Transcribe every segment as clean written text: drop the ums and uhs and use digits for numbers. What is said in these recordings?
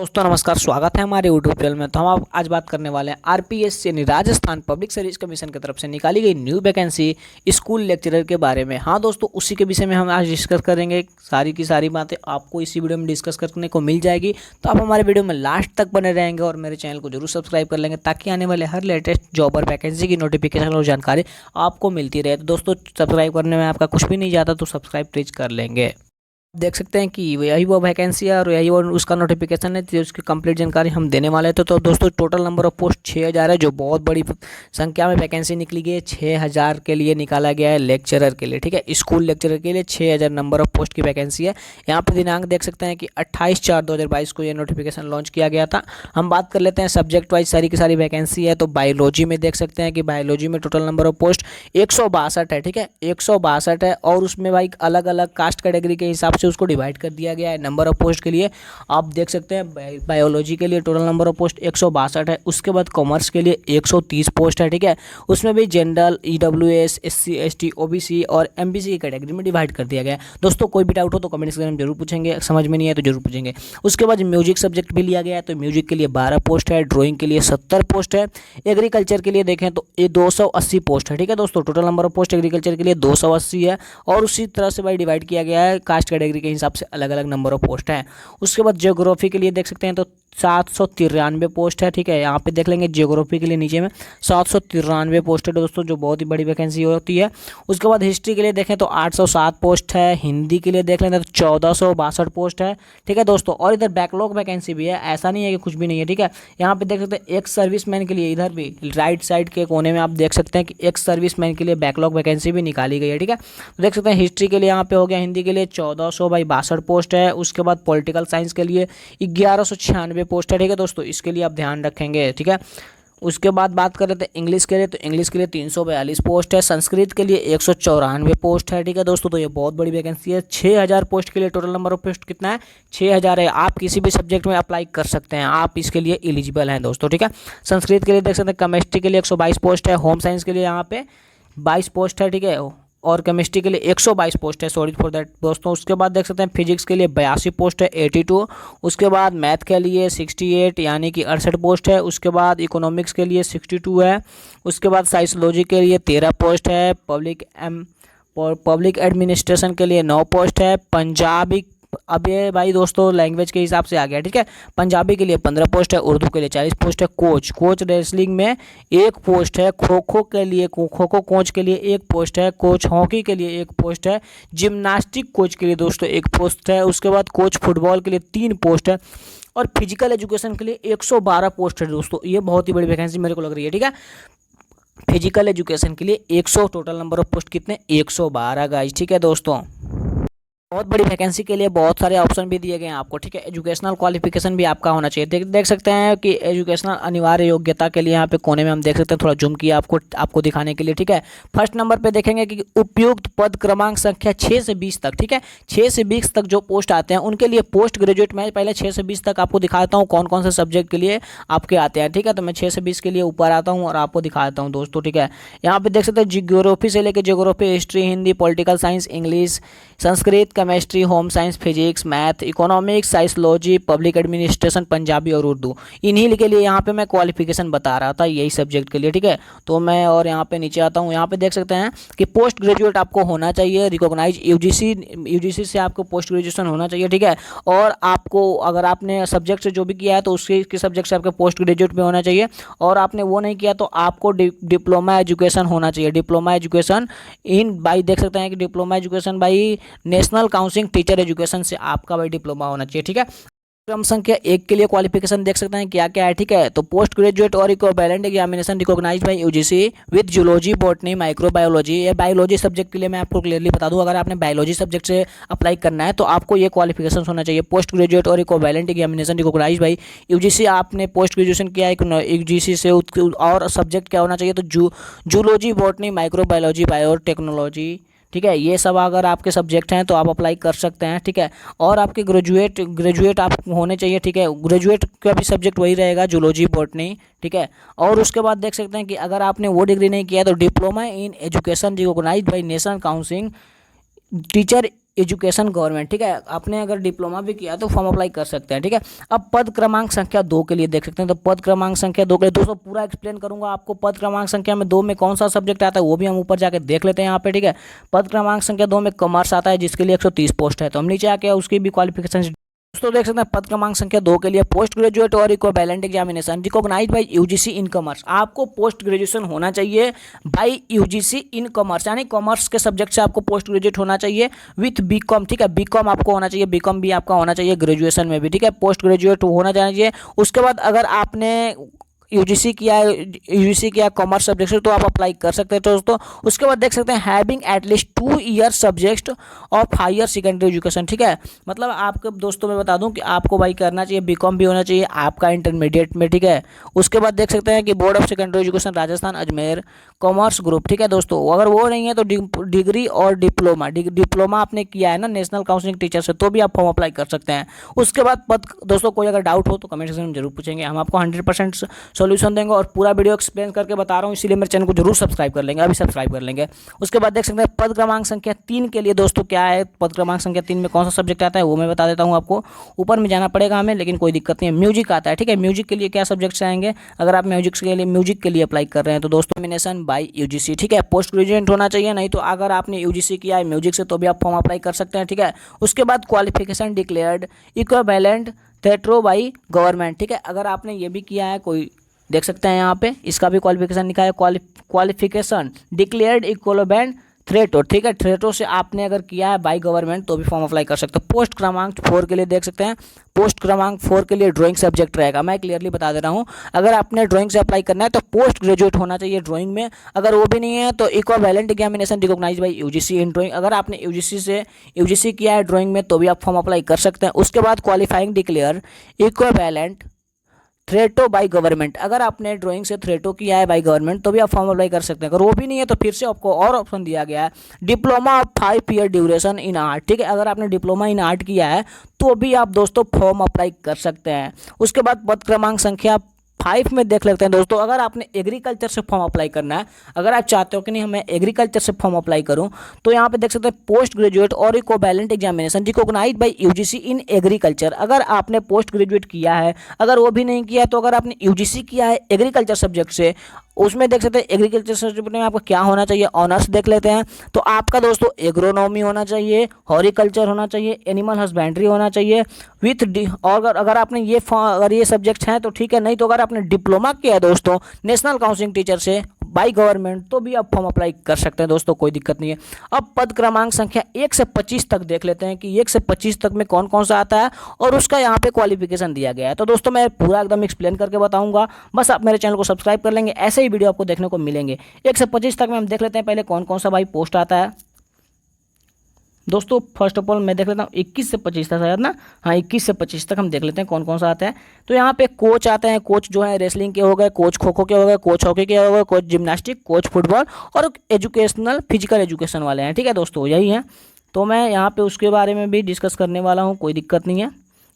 दोस्तों नमस्कार, स्वागत है हमारे यूट्यूब चैनल में। तो हम आज बात करने वाले हैं आरपीएस यानी राजस्थान पब्लिक सर्विस कमीशन की तरफ से निकाली गई न्यू वैकेंसी स्कूल लेक्चरर के बारे में। हाँ दोस्तों, उसी के विषय में हम आज डिस्कस करेंगे। सारी की सारी बातें आपको इसी वीडियो में डिस्कस करने को मिल जाएगी, तो आप हमारे वीडियो में लास्ट तक बने रहेंगे और मेरे चैनल को जरूर सब्सक्राइब कर लेंगे ताकि आने वाले हर लेटेस्ट जॉब और वैकेंसी की नोटिफिकेशन और जानकारी आपको मिलती रहे। तो दोस्तों सब्सक्राइब करने में आपका कुछ भी नहीं जाता, तो सब्सक्राइब प्लीज कर लेंगे। देख सकते हैं कि यही वो वैकेंसी है और यही वो उसका नोटिफिकेशन है, तो उसकी कंप्लीट जानकारी हम देने वाले थे। तो दोस्तों टोटल नंबर ऑफ पोस्ट 6000 है, जो बहुत बड़ी संख्या में वैकेंसी निकली गई है। 6000 के लिए निकाला गया है लेक्चरर के लिए, ठीक है, स्कूल लेक्चरर के लिए 6000 नंबर ऑफ पोस्ट की वैकेंसी है। यहाँ पर दिनांक देख सकते हैं कि 28/4/2022 को ये नोटिफिकेशन लॉन्च किया गया था। हम बात कर लेते हैं सब्जेक्ट वाइज सारी की सारी वैकेंसी है। तो बायोलॉजी में देख सकते हैं कि बायोलॉजी में टोटल नंबर ऑफ पोस्ट 162 है, ठीक है, 162 है। और उसमें भाई अलग अलग कास्ट कैटेगरी के हिसाब से उसको डिवाइड कर दिया गया है नंबर ऑफ पोस्ट के लिए। आप देख सकते हैं बायोलॉजी के लिए टोटल नंबर ऑफ पोस्ट 162 है। उसके बाद कॉमर्स के लिए 130 पोस्ट है, ठीक है, उसमें भी general, EWS, SC, ST, OBC और एमबीसी की कैटेगरी में डिवाइड कर दिया गया है। दोस्तों कोई भी डाउट हो तो कमेंट सेक्शन में जरूर पूछेंगे, समझ में नहीं है तो जरूर पूछेंगे। उसके बाद म्यूजिक सब्जेक्ट भी लिया गया है, तो म्यूजिक के लिए 12 पोस्ट है, ड्राइंग के लिए 70 पोस्ट है, एग्रीकल्चर के लिए देखें तो ये 280 पोस्ट है, ठीक है दोस्तों। Total number of post agriculture के लिए 280 है और उसी तरह से भाई डिवाइड किया गया है कास्ट कैटेगरी के हिसाब से, अलग अलग नंबर ऑफ पोस्ट है। उसके बाद ज्योग्राफी के लिए देख सकते हैं तो 793 पोस्ट है, ठीक है, यहाँ पे देख लेंगे ज्योग्राफी के लिए नीचे में 793 पोस्ट है दोस्तों, जो बहुत ही बड़ी वैकेंसी होती है। उसके बाद हिस्ट्री के लिए देखें तो 807 पोस्ट है, हिंदी के लिए देख लेंगे तो 1462 पोस्ट है, ठीक है दोस्तों। और इधर बैकलॉग वैकेंसी भी है, ऐसा नहीं है कि कुछ भी नहीं है, ठीक है। यहाँ पे देख सकते हैं एक सर्विसमैन के लिए, इधर भी राइट साइड के कोने में आप देख सकते हैं कि एक सर्विसमैन के लिए बैकलॉग वैकेंसी भी निकाली गई है, ठीक है। तो देख सकते हैं हिस्ट्री के लिए यहाँ पे हो गया, हिंदी के लिए 1462 पोस्ट है। उसके बाद पॉलिटिकल साइंस के लिए 1196 पोस्ट है, ठीक है दोस्तों, इसके लिए आप ध्यान रखेंगे, ठीक है। उसके बाद बात कर लेते हैं इंग्लिश के लिए, तो इंग्लिश के लिए 342 पोस्ट है, संस्कृत के लिए 194 पोस्ट है, ठीक है दोस्तों। तो ये बहुत बड़ी वैकेंसी है। 6000 पोस्ट के लिए टोटल नंबर ऑफ पोस्ट कितना है, 6000 है। आप किसी भी सब्जेक्ट में अप्लाई कर सकते हैं, आप इसके लिए एलिजिबल हैं दोस्तों, ठीक है। संस्कृत के लिए देख सकते हैं, केमिस्ट्री के लिए 122 पोस्ट है, होम साइंस के लिए यहाँ पे 22 पोस्ट है, ठीक है, और केमिस्ट्री के लिए 122 पोस्ट है, सॉरी फॉर दैट दोस्तों। उसके बाद देख सकते हैं फिजिक्स के लिए 82 पोस्ट है, 82। उसके बाद मैथ के लिए 68 यानी कि 68 पोस्ट है। उसके बाद इकोनॉमिक्स के लिए 62 है। उसके बाद साइकोलॉजी के लिए 13 पोस्ट है। पब्लिक एडमिनिस्ट्रेशन के लिए 9 पोस्ट है। पंजाबी, अब ये भाई दोस्तों लैंग्वेज के हिसाब से आ गया, ठीक है। पंजाबी के लिए 15 पोस्ट है, उर्दू के लिए 40 पोस्ट है। कोच रेसलिंग में 1 पोस्ट है। खो खो के लिए, खो खो कोच के लिए 1 पोस्ट है। कोच हॉकी के लिए 1 पोस्ट है। जिम्नास्टिक कोच के लिए दोस्तों 1 पोस्ट है। उसके बाद कोच फुटबॉल के लिए 3 पोस्ट है और फिजिकल एजुकेशन के लिए 112 पोस्ट है दोस्तों। ये बहुत ही बड़ी वैकेंसी मेरे को लग रही है, ठीक है। फिजिकल एजुकेशन के लिए 100, टोटल नंबर ऑफ पोस्ट कितने, 112 गाइस, ठीक है दोस्तों। बहुत बड़ी वैकेंसी के लिए बहुत सारे ऑप्शन भी दिए गए हैं आपको, ठीक है। एजुकेशनल क्वालिफिकेशन भी आपका होना चाहिए। देख सकते हैं कि एजुकेशनल अनिवार्य योग्यता के लिए यहाँ पे कोने में हम देख सकते हैं, थोड़ा जूम किया आपको दिखाने के लिए, ठीक है। फर्स्ट नंबर पे देखेंगे कि उपयुक्त पद क्रमांक संख्या 6 से 20 तक, ठीक है, 6 से 20 तक जो पोस्ट आते हैं उनके लिए पोस्ट ग्रेजुएट में पहले 6 से 20 तक आपको दिखाता हूँ कौन कौन से सब्जेक्ट के लिए आपके आते हैं, ठीक है। तो मैं 6 से 20 के लिए ऊपर आता हूँ और आपको दिखाता हूँ दोस्तों, ठीक है। यहाँ पे देख सकते हैं जियोग्राफी से लेकर geography, history, Hindi, political science, English, Sanskrit, chemistry, home science, physics, math, economics, psychology, public administration, Punjabi और उर्दू, इन्हीं के लिए यहाँ पे मैं क्वालिफिकेशन बता रहा था यही सब्जेक्ट के लिए, ठीक है। तो मैं और यहाँ पे नीचे आता हूँ, यहाँ पे देख सकते हैं कि पोस्ट ग्रेजुएट आपको होना चाहिए, रिकॉग्नाइज यूजीसी से आपको पोस्ट ग्रेजुएशन होना चाहिए, ठीक है। और आपको अगर आपने सब्जेक्ट से जो भी किया है तो उसके सब्जेक्ट से आपके पोस्ट ग्रेजुएट भी होना चाहिए, और आपने वो नहीं किया तो आपको डिप्लोमा एजुकेशन होना चाहिए। डिप्लोमा एजुकेशन इन भाई देख सकते हैं कि डिप्लोमा एजुकेशन भाई नेशनल काउंसिलिंग टीचर एजुकेशन से आपका भाई डिप्लोमा होना चाहिए, ठीक है। क्रम संख्या 1 के लिए क्वालिफिकेशन देख सकते हैं क्या क्या है, ठीक है। तो पोस्ट ग्रेजुएट और equivalent examination recognized by UGC with zoology, botany, microbiology. ये बायोलॉजी सब्जेक्ट के लिए मैं आपको क्लियरली बता दूं, अगर आपने बायोलॉजी सब्जेक्ट से अप्लाई करना है तो आपको ये क्वालिफिकेशन होना चाहिए, पोस्ट ग्रेजुएट और equivalent examination recognized by UGC. आपने पोस्ट ग्रेजुएशन किया है यूजीसी से, और सब्जेक्ट क्या होना चाहिए, तो जूलॉजी, बॉटनी, माइक्रोबायोलॉजी, बायोटेक्नोलॉजी, ठीक है। ये सब अगर आपके सब्जेक्ट हैं तो आप अप्लाई कर सकते हैं, ठीक है। और आपके ग्रेजुएट आप होने चाहिए, ठीक है। ग्रेजुएट का भी सब्जेक्ट वही रहेगा, जूलॉजी, बॉटनी, ठीक है। और उसके बाद देख सकते हैं कि अगर आपने वो डिग्री नहीं किया तो diploma in education recognized by national counselling teacher education government, ठीक है। आपने अगर डिप्लोमा भी किया तो फॉर्म अप्लाई कर सकते हैं, ठीक है। अब पद क्रमांक संख्या 2 के लिए देख सकते हैं, तो पद क्रमांक संख्या 2 के लिए दोस्तों पूरा एक्सप्लेन करूंगा आपको। पद क्रमांक संख्या में 2 में कौन सा सब्जेक्ट आता है वो भी हम ऊपर जाके देख लेते हैं यहाँ पे, ठीक है। पद क्रमांक संख्या 2 में कॉमर्स आता है जिसके लिए 130 पोस्ट है, तो हम नीचे आके उसकी भी क्वालिफिकेशन दोस्तों देख सकते हैं। पद क्रमांक संख्या 2 के लिए पोस्ट ग्रेजुएट और equivalent examination recognized by UGC in commerce. आपको पोस्ट ग्रेजुएशन होना चाहिए बाय यूजीसी इन कॉमर्स, यानी कॉमर्स के सब्जेक्ट से आपको पोस्ट ग्रेजुएट होना चाहिए विथ बीकॉम, ठीक है। बीकॉम आपको होना चाहिए, बीकॉम भी आपका होना चाहिए ग्रेजुएशन में भी, ठीक है। पोस्ट ग्रेजुएट होना चाहिए। उसके बाद अगर आपने यूजीसी किया है, यूजीसी किया कॉमर्स सब्जेक्ट से, तो आप अप्लाई कर सकते हैं दोस्तों। उसके बाद देख सकते हैं having at least 2 year subject of higher secondary education, ठीक है। मतलब आपके दोस्तों मैं बता दूं कि आपको भाई करना चाहिए, बीकॉम भी होना चाहिए आपका इंटरमीडिएट में, ठीक है। उसके बाद देख सकते हैं कि board of secondary education Rajasthan Ajmer commerce group, ठीक है दोस्तों। अगर वो नहीं है तो डिग्री और डिप्लोमा, डिप्लोमा आपने किया है ना नेशनल काउंसलिंग टीचर से, तो भी आप फॉर्म अप्लाई कर सकते हैं। उसके बाद पद दोस्तों कोई अगर डाउट हो तो कमेंट सेक्शन में जरूर पूछेंगे, हम आपको 100% सॉल्यूशन देंगे और पूरा वीडियो एक्सप्लेन करके बता रहा हूँ, इसीलिए मेरे चैनल को जरूर सब्सक्राइब कर लेंगे, अभी सब्सक्राइब कर लेंगे। उसके बाद देख सकते हैं पद क्रमांक संख्या 3 के लिए दोस्तों क्या है, पद क्रमांक संख्या 3 में कौन सा सब्जेक्ट आता है वो मैं बता देता हूँ आपको। ऊपर में जाना पड़ेगा हमें, लेकिन कोई दिक्कत नहीं है। म्यूजिक आता है, ठीक है। म्यूजिक के लिए क्या सब्जेक्ट्स आएंगे, अगर आप म्यूजिक के लिए अप्लाई कर रहे हैं तो दोस्तों नॉमिनेशन बाय यूजीसी, ठीक है। पोस्ट ग्रेजुएट होना चाहिए, नहीं तो अगर आपने यूजीसी किया है म्यूजिक से तो भी आप फॉर्म अप्लाई कर सकते हैं, ठीक है। उसके बाद qualification declared equivalent thereto by government, ठीक है। अगर आपने ये भी किया है कोई, देख सकते हैं यहाँ पे इसका भी क्वालिफिकेशन लिखा है, क्वालिफिकेशन डिक्लेयर्ड इक्विवेलेंट थ्रेटो, ठीक है। थ्रेटो से आपने अगर किया है बाय गवर्नमेंट तो भी फॉर्म अप्लाई कर सकते हो। पोस्ट क्रमांक 4 के लिए देख सकते हैं, पोस्ट क्रमांक 4 के लिए ड्राइंग सब्जेक्ट रहेगा। मैं क्लियरली बता दे रहा हूँ, अगर आपने ड्राइंग से अप्लाई करना है तो पोस्ट ग्रेजुएट होना चाहिए ड्राइंग में। अगर वो भी नहीं है तो equivalent examination recognize by UGC in drawing, अगर आपने यूजीसी किया है ड्राइंग में तो भी आप फॉर्म अप्लाई कर सकते हैं। उसके बाद qualifying declare equivalent thereto by government, अगर आपने ड्राइंग से थ्रेटो किया है बाय गवर्नमेंट तो भी आप फॉर्म अप्लाई कर सकते हैं। अगर वो भी नहीं है तो फिर से आपको और ऑप्शन दिया गया है diploma of 5 year duration in art, ठीक है। अगर आपने डिप्लोमा इन आर्ट किया है तो भी आप दोस्तों फॉर्म अप्लाई कर सकते हैं। उसके बाद पद क्रमांक संख्या 5 में देख लेते हैं दोस्तों, अगर आपने एग्रीकल्चर से फॉर्म अप्लाई करना है, अगर आप चाहते हो कि नहीं मैं एग्रीकल्चर से फॉर्म अप्लाई करूं, तो यहाँ पे देख सकते हैं पोस्ट ग्रेजुएट और equivalent examination recognized by UGC in agriculture. अगर आपने पोस्ट ग्रेजुएट किया है, अगर वो भी नहीं किया तो अगर आपने यूजीसी किया है एग्रीकल्चर सब्जेक्ट से, उसमें देख सकते हैं एग्रीकल्चर सब्जेक्ट में आपका क्या होना चाहिए, ऑनर्स देख लेते हैं। तो आपका दोस्तों एग्रोनॉमी होना चाहिए, हॉर्टिकल्चर होना चाहिए, एनिमल हस्बेंड्री होना चाहिए विथ और अगर आपने अगर ये सब्जेक्ट हैं तो ठीक है, नहीं तो अगर आपने डिप्लोमा किया है दोस्तों नेशनल काउंसलिंग टीचर से बाय गवर्नमेंट तो भी आप फॉर्म अप्लाई कर सकते हैं दोस्तों, कोई दिक्कत नहीं है। अब पद क्रमांक संख्या 1 से 25 तक देख लेते हैं कि 1 से 25 तक में कौन कौन सा आता है और उसका यहाँ पे क्वालिफिकेशन दिया गया है। तो दोस्तों मैं पूरा एकदम एक्सप्लेन करके बताऊंगा, बस आप मेरे चैनल को सब्सक्राइब कर लेंगे, ऐसे ही वीडियो आपको देखने को मिलेंगे। 1 से 25 तक में हम देख लेते हैं पहले कौन कौन सा भाई पोस्ट आता है दोस्तों। फर्स्ट ऑफ ऑल मैं देख लेता हूँ 21 से 25 तक शायद ना, हाँ 21 से 25 तक हम देख लेते हैं कौन कौन सा आता है। तो यहाँ पे कोच आते हैं, कोच जो है रेसलिंग के हो गए, कोच खो खो के हो गए, कोच हॉकी के हो गए, कोच जिम्नास्टिक, कोच फुटबॉल और एजुकेशनल फिजिकल एजुकेशन वाले हैं, ठीक है दोस्तों, यही है। तो मैं यहाँ पे उसके बारे में भी डिस्कस करने वाला हूँ, कोई दिक्कत नहीं है।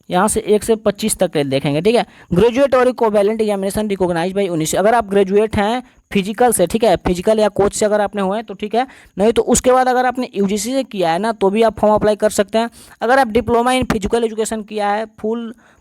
यहाँ से 1 से 25 तक देखेंगे, ठीक है। ग्रेजुएट और इक्विवेलेंट एग्जामिनेशन रिकॉग्नाइज बाय 19, अगर आप ग्रेजुएट हैं फिजिकल से, ठीक है, फिजिकल या कोच से अगर आपने हुए तो ठीक है, नहीं तो उसके बाद अगर आपने यूजीसी से किया है ना तो भी आप फॉर्म अप्लाई कर सकते हैं। अगर आप डिप्लोमा इन फिजिकल एजुकेशन किया है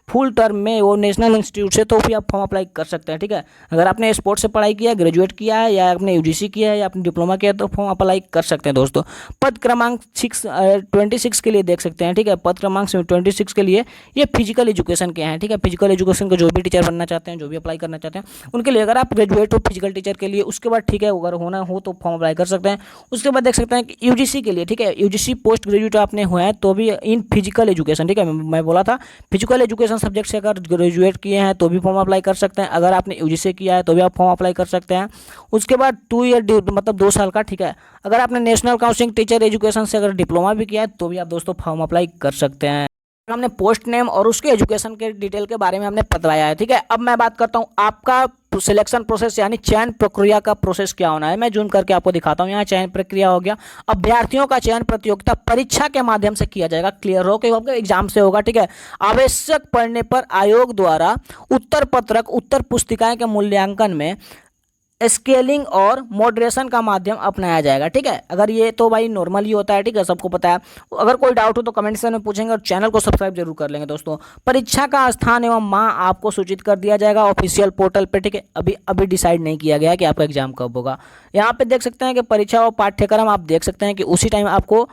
फुल टर्म में वो नेशनल इंस्टीट्यूट से तो भी आप फॉर्म अप्लाई कर सकते हैं, ठीक है। अगर आपने स्पोर्ट्स से पढ़ाई किया है, ग्रेजुएट किया है या आपने यूजीसी किया है या आपने डिप्लोमा किया है तो फॉर्म अप्लाई कर सकते हैं दोस्तों। पद क्रमांक 26 के लिए देख सकते हैं, ठीक है। पद क्रमांक 26 के लिए ये फिजिकल एजुकेशन के हैं, ठीक है। फिजिकल एजुकेशन को जो भी टीचर बनना चाहते हैं, जो भी अप्लाई करना चाहते हैं उनके लिए, अगर आप ग्रेजुएट हो फिजिकल टीचर के लिए, उसके बाद ठीक है अगर होना हो तो फॉर्म अप्लाई कर सकते हैं। उसके बाद देख सकते हैं कि यूजीसी के लिए, ठीक है, यूजीसी पोस्ट ग्रेजुएट आपने हुआ है तो भी इन फिजिकल एजुकेशन, ठीक है, मैं बोला था फिजिकल एजुकेशन सब्जेक्ट से अगर ग्रेजुएट किए हैं तो भी फॉर्म अप्लाई कर सकते हैं। अगर आपने यूजीसी किया है तो भी आप फॉर्म अप्लाई कर सकते हैं। उसके बाद 2 ईयर मतलब 2 साल का, ठीक है। अगर आपने नेशनल काउंसलिंग टीचर एजुकेशन से अगर डिप्लोमा भी किया है तो भी आप दोस्तों फॉर्म अप्लाई कर सकते हैं। हमने पोस्ट नेम और उसके एजुकेशन के डिटेल के बारे में हमने बताया है, ठीक है। अब मैं बात करता हूँ आपका सिलेक्शन प्रोसेस यानी चयन प्रक्रिया का प्रोसेस क्या होना है। मैं जूम करके आपको दिखाता हूँ। यहाँ चयन प्रक्रिया हो गया। अभ्यर्थियों का चयन प्रतियोगिता परीक्षा के माध्यम से किया जाएगा, क्लियर हो के होगा, एग्जाम से होगा, ठीक है। आवश्यक पड़ने पर आयोग द्वारा उत्तर पत्रक उत्तर पुस्तिकाएं के मूल्यांकन में स्केलिंग और मॉडरेशन का माध्यम अपनाया जाएगा। ठीक है, अगर ये तो भाई नॉर्मल ही होता है, ठीक है, सबको पता है। अगर कोई डाउट हो तो कमेंट सेक्शन में पूछेंगे और चैनल को सब्सक्राइब जरूर कर लेंगे दोस्तों। परीक्षा का स्थान एवं माह आपको सूचित कर दिया जाएगा ऑफिशियल पोर्टल पे। ठीक है, अभी अभी डिसाइड नहीं किया गया है कि आपका एग्जाम कब होगा। यहाँ पे देख सकते हैं कि परीक्षा और पाठ्यक्रम आप देख सकते हैं कि उसी टाइम आपको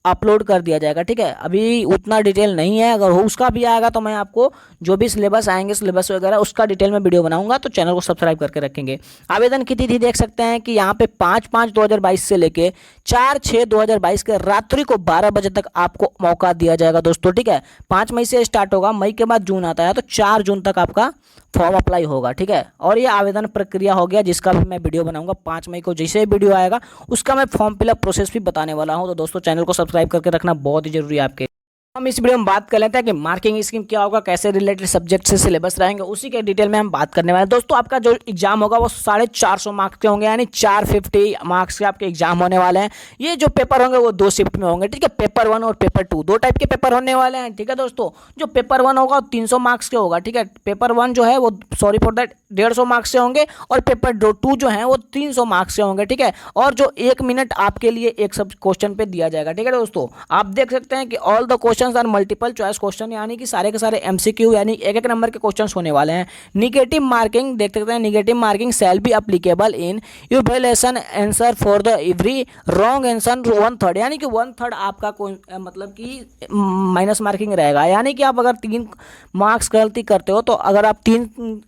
अपलोड कर दिया जाएगा। ठीक है, अभी उतना डिटेल नहीं है, अगर हो उसका भी आएगा तो मैं आपको जो भी सिलेबस आएंगे, सिलेबस वगैरह, उसका डिटेल में वीडियो बनाऊंगा, तो चैनल को सब्सक्राइब करके रखेंगे। आवेदन की तिथि देख सकते हैं कि यहाँ पे 5/5/2022 से लेके 4/6/2022 के रात्रि को 12 बजे तक आपको मौका दिया जाएगा दोस्तों। ठीक है, 5 मई से स्टार्ट होगा, मई के बाद जून आता है, तो 4 जून तक आपका फॉर्म अप्लाई होगा। ठीक है, और ये आवेदन प्रक्रिया हो गया, जिसका भी मैं वीडियो बनाऊंगा 5 मई को, जैसे वीडियो आएगा उसका मैं फॉर्म फिलअप प्रोसेस भी बताने वाला हूं। तो दोस्तों चैनल को सब्सक्राइब करके रखना बहुत ही जरूरी है आपके। हम इस वीडियो में बात कर लेते हैं कि मार्किंग स्कीम क्या होगा, कैसे रिलेटेड सब्जेक्ट से सिलेबस रहेंगे, उसी के डिटेल में हम बात करने वाले हैं। दोस्तों आपका जो एग्जाम होगा वो 450 मार्क्स के होंगे, यानी 450 मार्क्स के आपके एग्जाम होने वाले हैं। ये जो पेपर होंगे वो 2 शिफ्ट में होंगे। ठीक है, पेपर 1 और पेपर 2, 2 टाइप के पेपर होने वाले हैं। ठीक है दोस्तों, जो पेपर 1 होगा वो 300 मार्क्स के होगा। ठीक है, पेपर 1 जो है वो, सॉरी फॉर दैट, 150 मार्क्स से होंगे, और पेपर 2 जो है वो 300 मार्क्स से होंगे। ठीक है, और जो 1 मिनट आपके लिए एक सब क्वेश्चन पे दिया जाएगा। ठीक है दोस्तों, आप देख सकते हैं कि all the questions are multiple choice question, यानी कि सारे के सारे एमसीक्यू, यानी एक एक नंबर के क्वेश्चंस होने वाले हैं। निगेटिव मार्किंग देख सकते हैं, negative marking shall be applicable in evaluation answer for the every wrong answer 1/3, यानी कि 1/3 आपका मतलब कि माइनस मार्किंग रहेगा। यानी कि आप अगर 3 मार्क्स गलती करते हो, तो अगर आप 3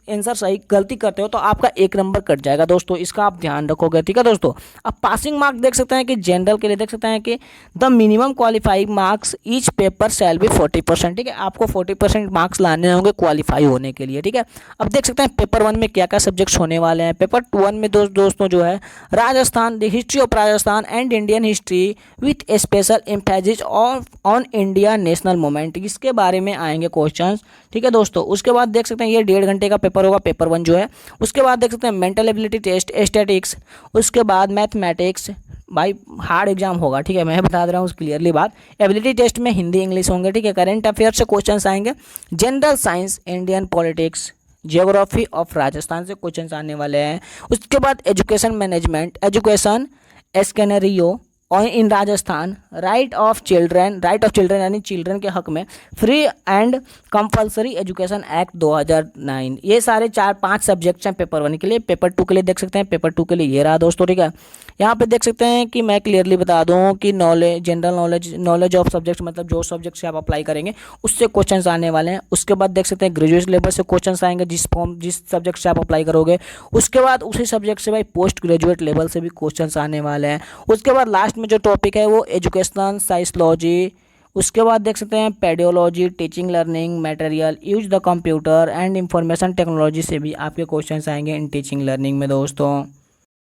आंसर सही गलती करते हो तो आपका 1 नंबर कट जाएगा दोस्तों, इसका आप ध्यान रखोगे। ठीक है दोस्तों, अब पासिंग मार्क देख सकते हैं कि जनरल के लिए देख सकते हैं कि the minimum qualifying marks each paper shall be 40%। ठीक है, आपको 40% मार्क्स लाने होंगे क्वालिफाई होने के लिए। ठीक है, अब देख सकते हैं पेपर 1 में क्या क्या सब्जेक्ट्स होने वाले हैं। पेपर 1 में दोस्तों जो है Rajasthan, the history of Rajasthan and Indian history with A special emphasis on India national movement, इसके बारे में आएंगे क्वेश्चन। ठीक है दोस्तों, उसके बाद देख सकते हैं ये 1.5 घंटे का पेपर होगा, पेपर 1 जो है। उसके बाद देख सकते हैं मेंटल एबिलिटी टेस्ट, स्टैटिक्स, उसके बाद मैथमेटिक्स, भाई हार्ड एग्जाम होगा। ठीक है, मैं बता दे रहा हूँ क्लियरली बात। एबिलिटी टेस्ट में हिंदी इंग्लिश होंगे। ठीक है, करंट अफेयर से क्वेश्चंस आएंगे, general science, Indian politics, geography of Rajasthan से क्वेश्चंस आने वाले हैं। उसके बाद एजुकेशन मैनेजमेंट, एजुकेशन स्केनरियो और इन राजस्थान, राइट ऑफ चिल्ड्रन यानी चिल्ड्रन के हक में free and compulsory education act 2009, ये सारे 4-5 सब्जेक्ट्स हैं पेपर 1 के लिए। पेपर 2 के लिए देख सकते हैं, पेपर 2 के लिए ये रहा दोस्तों। ठीक है, यहाँ पे देख सकते हैं कि मैं क्लियरली बता दूँ कि जनरल नॉलेज ऑफ सब्जेक्ट, मतलब जो सब्जेक्ट से आप अप्लाई करेंगे उससे क्वेश्चंस आने वाले हैं। उसके बाद देख सकते हैं ग्रेजुएट लेवल से क्वेश्चंस आएंगे, जिस सब्जेक्ट से आप अप्लाई करोगे। उसके बाद उसी सब्जेक्ट से भाई पोस्ट ग्रेजुएट लेवल से भी क्वेश्चंस आने वाले हैं। उसके बाद लास्ट में जो टॉपिक है वो एजुकेशनल साइकोलॉजी, उसके बाद देख सकते हैं पेडियोलॉजी, teaching learning material, use the computer and information technology से भी आपके क्वेश्चंस आएंगे इन टीचिंग लर्निंग में दोस्तों।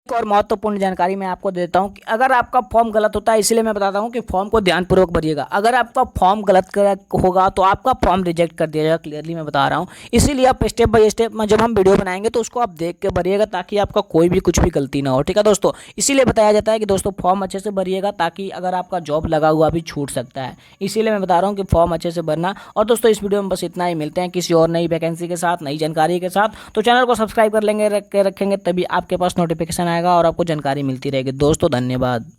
एक और महत्वपूर्ण जानकारी मैं आपको देता हूं कि अगर आपका फॉर्म गलत होता है, इसलिए मैं बताता हूं कि फॉर्म को ध्यानपूर्वक भरिएगा। अगर आपका फॉर्म गलत होगा तो आपका फॉर्म रिजेक्ट कर दिया जाएगा, क्लियरली मैं बता रहा हूं। इसीलिए आप स्टेप बाय स्टेप जब हम वीडियो बनाएंगे तो उसको आप देख के भरिएगा, ताकि आपका कोई भी कुछ भी गलती ना हो। ठीक है दोस्तों, इसीलिए बताया जाता है कि दोस्तों फॉर्म अच्छे से भरिएगा, ताकि अगर आपका जॉब लगा हुआ भी छूट सकता है। इसीलिए मैं बता रहा हूँ कि फॉर्म अच्छे से भरना। और दोस्तों इस वीडियो में बस इतना ही, मिलते हैं किसी और नई वैकेंसी के साथ, नई जानकारी के साथ। तो चैनल को सब्सक्राइब कर लेंगे, रखेंगे, तभी आपके पास नोटिफिकेशन आएगा और आपको जानकारी मिलती रहेगी दोस्तों। धन्यवाद।